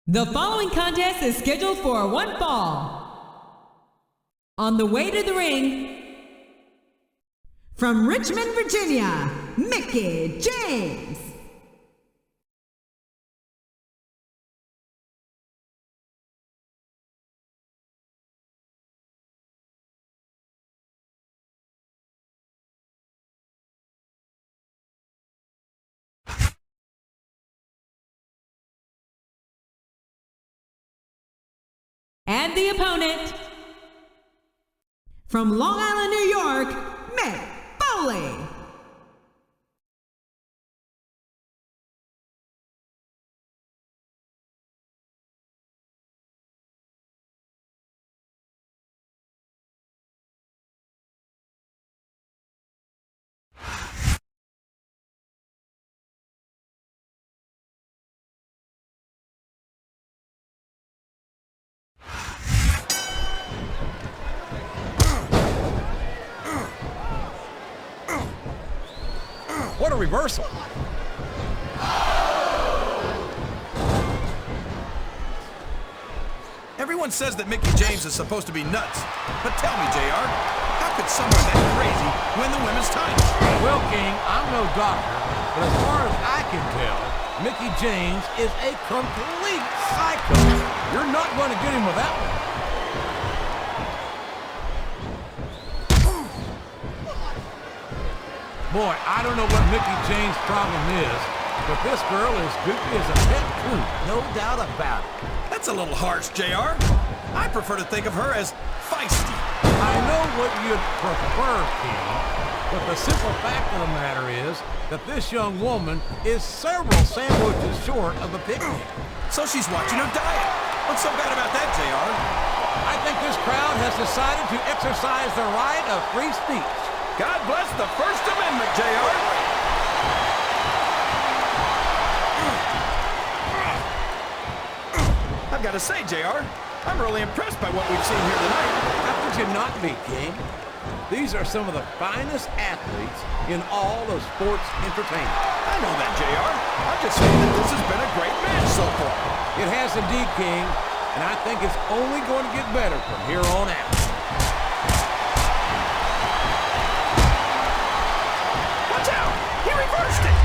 The following contest is scheduled for one fall. On the way to the ring, from Richmond, Virginia, Mickie James. And the opponent, from Long Island, New York, Mick Foley. What a reversal. Everyone says that Mickie James is supposed to be nuts. But tell me, JR, how could someone that crazy win the women's title? Well, King, I'm no doctor, but as far as I can tell, Mickie James is a complete psycho. You're not going to get him with that one. Boy, I don't know what Mickie James' problem is, but this girl is goofy as a pet coon, no doubt about it. That's a little harsh, JR. I prefer to think of her as feisty. I know what you'd prefer, King, but the simple fact of the matter is that this young woman is several sandwiches short of a picnic. So she's watching her diet. What's so bad about that, JR? I think this crowd has decided to exercise the right of free speech. God bless the First Amendment, JR. I've got to say, JR, I'm really impressed by what we've seen here tonight. How could you not be, King? These are some of the finest athletes in all of sports entertainment. I know that, JR. I'm just saying that this has been a great match so far. It has indeed, King, and I think it's only going to get better from here on out. Reversed it.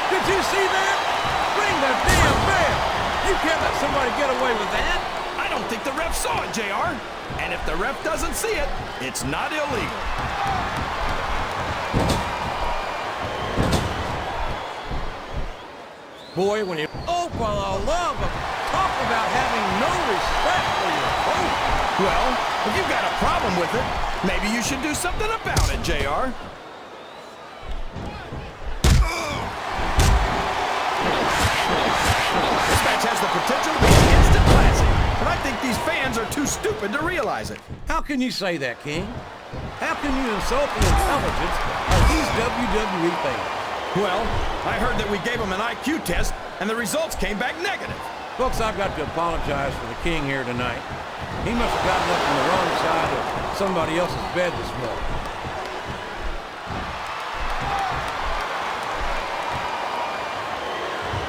Did you see that? Ring the damn bell. You can't let somebody get away with that. I don't think the ref saw it, JR. And if the ref doesn't see it, it's not illegal. Boy, when you... Oh, for the love of... Talk about having no respect for your opponent. Well, if you've got a problem with it, maybe you should do something about it, JR. This match has the potential to be an instant classic, but I think these fans are too stupid to realize it. How can you say that, King? How can you insult the intelligence of these WWE fans? Well, I heard that we gave them an IQ test, and the results came back negative. Folks, I've got to apologize for the King here tonight. He must have gotten up on the wrong side of somebody else's bed this morning.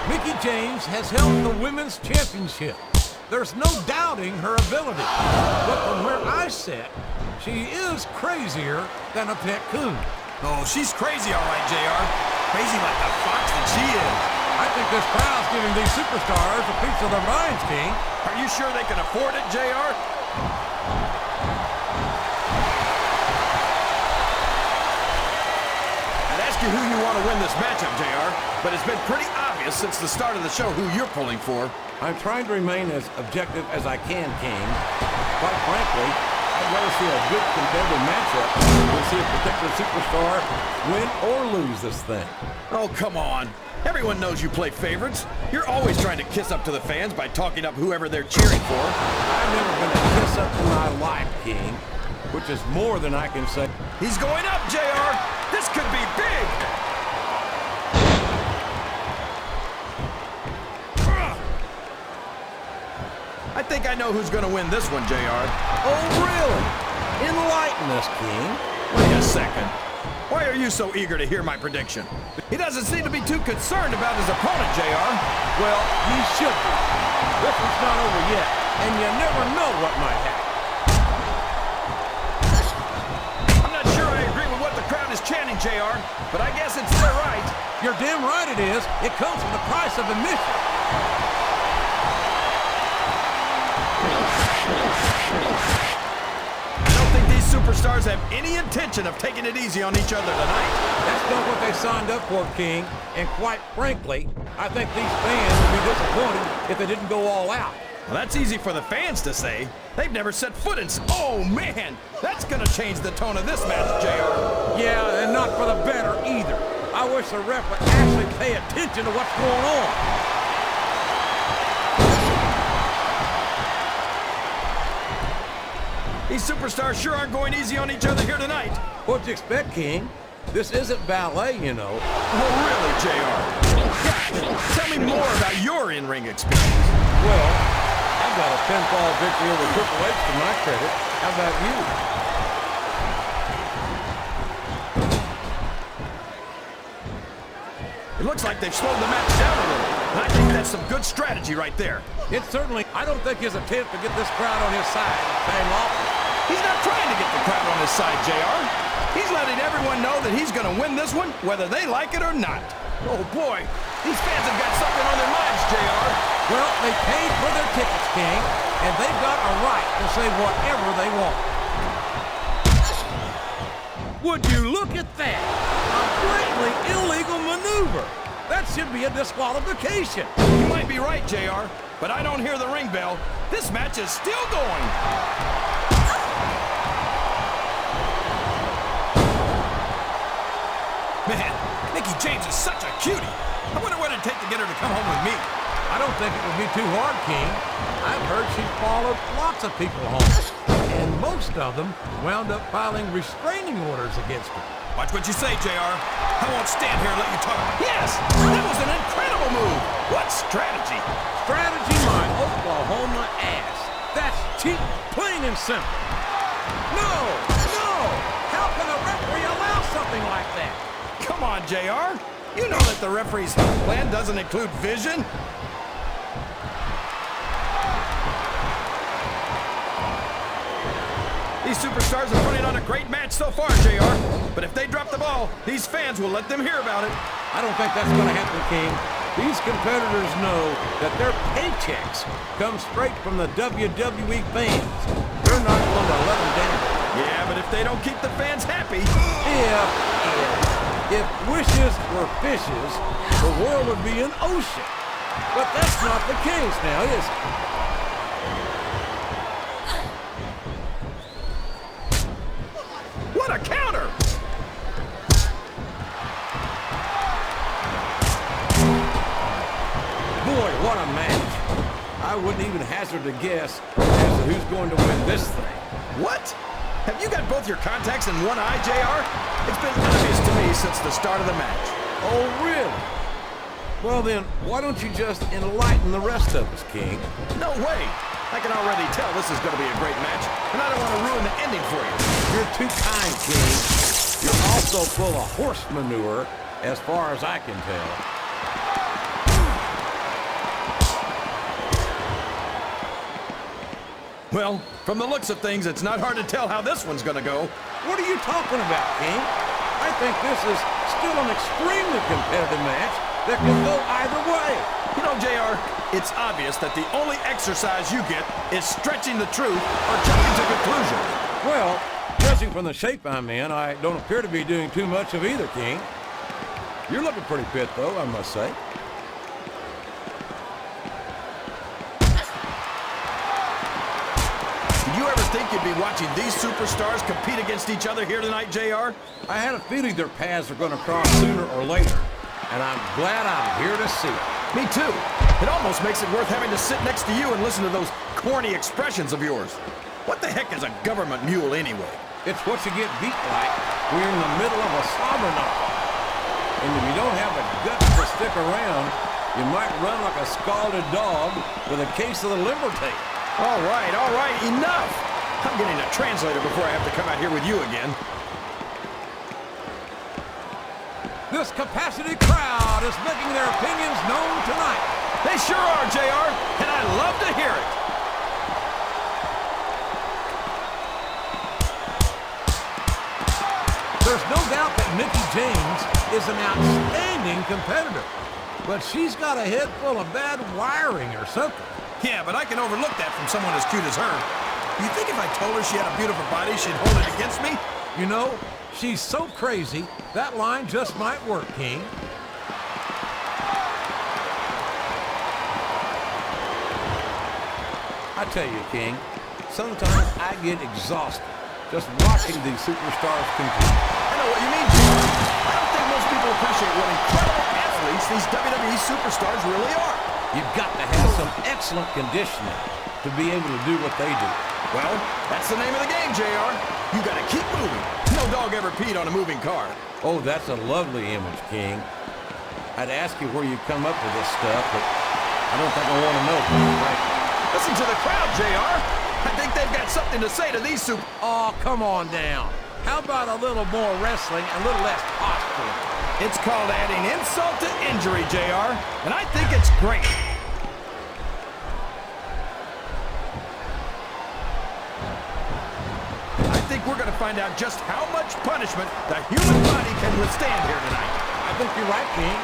Mickie James has held the Women's Championship. There's no doubting her ability. But from where I sit, she is crazier than a pet coon. Oh, she's crazy all right, JR. Crazy like the fox that she is. I think this crowd's giving these superstars a piece of their minds, King. Are you sure they can afford it, JR? I'd ask you who you want to win this matchup, JR, but it's been pretty obvious since the start of the show who you're pulling for. I'm trying to remain as objective as I can, King. Quite frankly, I'd rather see a good competitive matchup than see a particular superstar win or lose this thing. Oh, come on. Everyone knows you play favorites. You're always trying to kiss up to the fans by talking up whoever they're cheering for. I've never been a kiss up to my life, King, which is more than I can say. He's going up, JR. This could be big. I think I know who's going to win this one, JR. Oh, really? Enlighten us, King. Wait a second. Why are you so eager to hear my prediction? He doesn't seem to be too concerned about his opponent, JR. Well, he should be. This one's not over yet, and you never know what might happen. I'm not sure I agree with what the crowd is chanting, JR, but I guess it's their right. You're damn right it is. It comes with the price of admission. I don't think these superstars have any intention of taking it easy on each other tonight. That's not what they signed up for, King. And quite frankly, I think these fans would be disappointed if they didn't go all out. Well, that's easy for the fans to say. They've never set foot in... Oh, man! That's gonna change the tone of this match, JR. Yeah, and not for the better either. I wish the ref would actually pay attention to what's going on. These superstars sure aren't going easy on each other here tonight. What'd you expect, King? This isn't ballet, you know. Oh, really, JR? Gosh, tell me more about your in-ring experience. Well, I've got a pinfall victory over Triple H to my credit. How about you? It looks like they've slowed the match down a little. And I think that's some good strategy right there. It certainly, I don't think his attempt to get this crowd on his side came off. He's not trying to get the crowd on his side, JR. He's letting everyone know that he's going to win this one, whether they like it or not. Oh, boy. These fans have got something on their minds, JR. Well, they paid for their tickets, King, and they've got a right to say whatever they want. Would you look at that? A blatantly illegal maneuver. That should be a disqualification. You might be right, JR, but I don't hear the ring bell. This match is still going. Man, Mickie James is such a cutie. I wonder what it'd take to get her to come home with me. I don't think it would be too hard, King. I've heard she followed lots of people home, and most of them wound up filing restraining orders against her. Watch what you say, JR. I won't stand here and let you talk. Yes, that was an incredible move. What strategy? Strategy, my Oklahoma ass. That's cheap, plain and simple. No! How can a referee allow something like that? Come on, JR. You know that the referee's plan doesn't include vision. These superstars are putting on a great match so far, JR. But if they drop the ball, these fans will let them hear about it. I don't think that's going to happen, King. These competitors know that their paychecks come straight from the WWE fans. They're not going to let them down. Yeah, but if they don't keep the fans happy... If wishes were fishes, the world would be an ocean. But that's not the case now, is it? What a counter! Boy, what a match. I wouldn't even hazard a guess as to who's going to win this thing. What? Have you got both your contacts in one eye, JR? It's been obvious to me since the start of the match. Oh, really? Well then, why don't you just enlighten the rest of us, King? No way! I can already tell this is going to be a great match, and I don't want to ruin the ending for you. You're too kind, King. You're also full of horse manure, as far as I can tell. Well, from the looks of things, it's not hard to tell how this one's going to go. What are you talking about, King? I think this is still an extremely competitive match that can go either way. You know, JR, it's obvious that the only exercise you get is stretching the truth or jumping to conclusions. Well, judging from the shape I'm in, I don't appear to be doing too much of either, King. You're looking pretty fit, though, I must say. Did you ever think you'd be watching these superstars compete against each other here tonight, JR? I had a feeling their paths are going to cross sooner or later, and I'm glad I'm here to see it. Me too. It almost makes it worth having to sit next to you and listen to those corny expressions of yours. What the heck is a government mule anyway? It's what you get beat like when you're in the middle of a slobber knock. And if you don't have the guts to stick around, you might run like a scalded dog with a case of the liver tape. All right, enough! I'm getting a translator before I have to come out here with you again. This capacity crowd is making their opinions known tonight. They sure are, JR, and I love to hear it. There's no doubt that Mickie James is an outstanding competitor, but she's got a head full of bad wiring or something. Yeah, but I can overlook that from someone as cute as her. You think if I told her she had a beautiful body, she'd hold it against me? You know, she's so crazy, that line just might work, King. I tell you, King, sometimes I get exhausted just watching these superstars compete. I know what you mean, JR. I don't think most people appreciate what incredible athletes these WWE superstars really are. You've got to have some excellent conditioning to be able to do what they do. Well, that's the name of the game, JR. You gotta keep moving. No dog ever peed on a moving car. Oh, that's a lovely image, King. I'd ask you where you come up with this stuff, but I don't think I want to know. Right? Listen to the crowd, JR. I think they've got something to say to these super... Oh, come on down. How about a little more wrestling and a little less posturing? It's called adding insult to injury, JR, and I think it's great. I think we're going to find out just how much punishment the human body can withstand here tonight. I think you're right, King.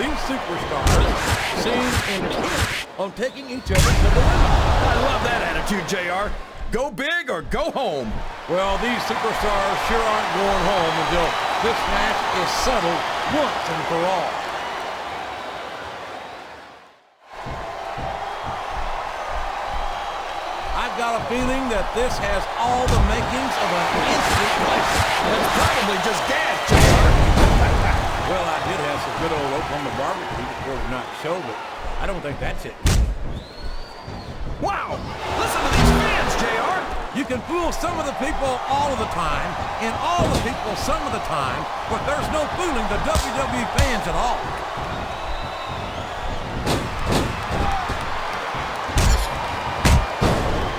These superstars seem intent on taking each other to the limit. I love that attitude, JR. Go big or go home. Well, these superstars sure aren't going home until this match is settled once and for all. I've got a feeling that this has all the makings of an instant classic. That's probably just gas, JR. Well, I did have some good old Oklahoma barbecue before the night show, but I don't think that's it. Wow! Listen to these fans, JR! You can fool some of the people all of the time, and all the people some of the time, but there's no fooling the WWE fans at all.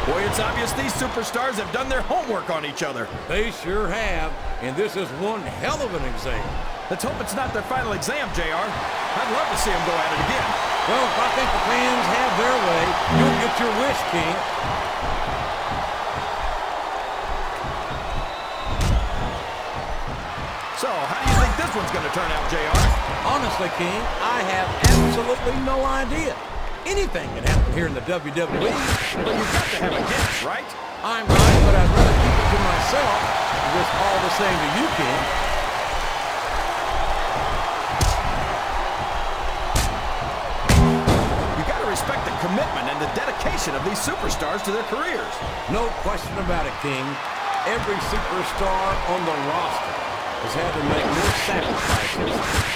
Boy, it's obvious these superstars have done their homework on each other. They sure have, and this is one hell of an exam. Let's hope it's not their final exam, JR. I'd love to see them go at it again. Well, if I think the fans have their way, you'll get your wish, King. So, how do you think this one's going to turn out, JR? Honestly, King, I have absolutely no idea. Anything can happen here in the WWE. But you've got to have a guess, right? I'm right, but I'd rather keep it to myself. Just all the same to you, King. Respect the commitment and the dedication of these superstars to their careers. No question about it, King. Every superstar on the roster has had to make more sacrifices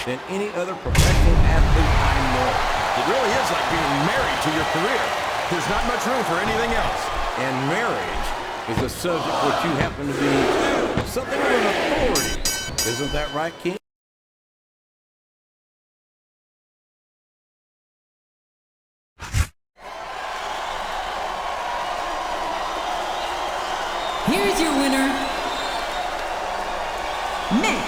than any other professional athlete I know. It really is like being married to your career. There's not much room for anything else. And marriage is a subject which you happen to be something of an authority. Isn't that right, King? Here's your winner, Mick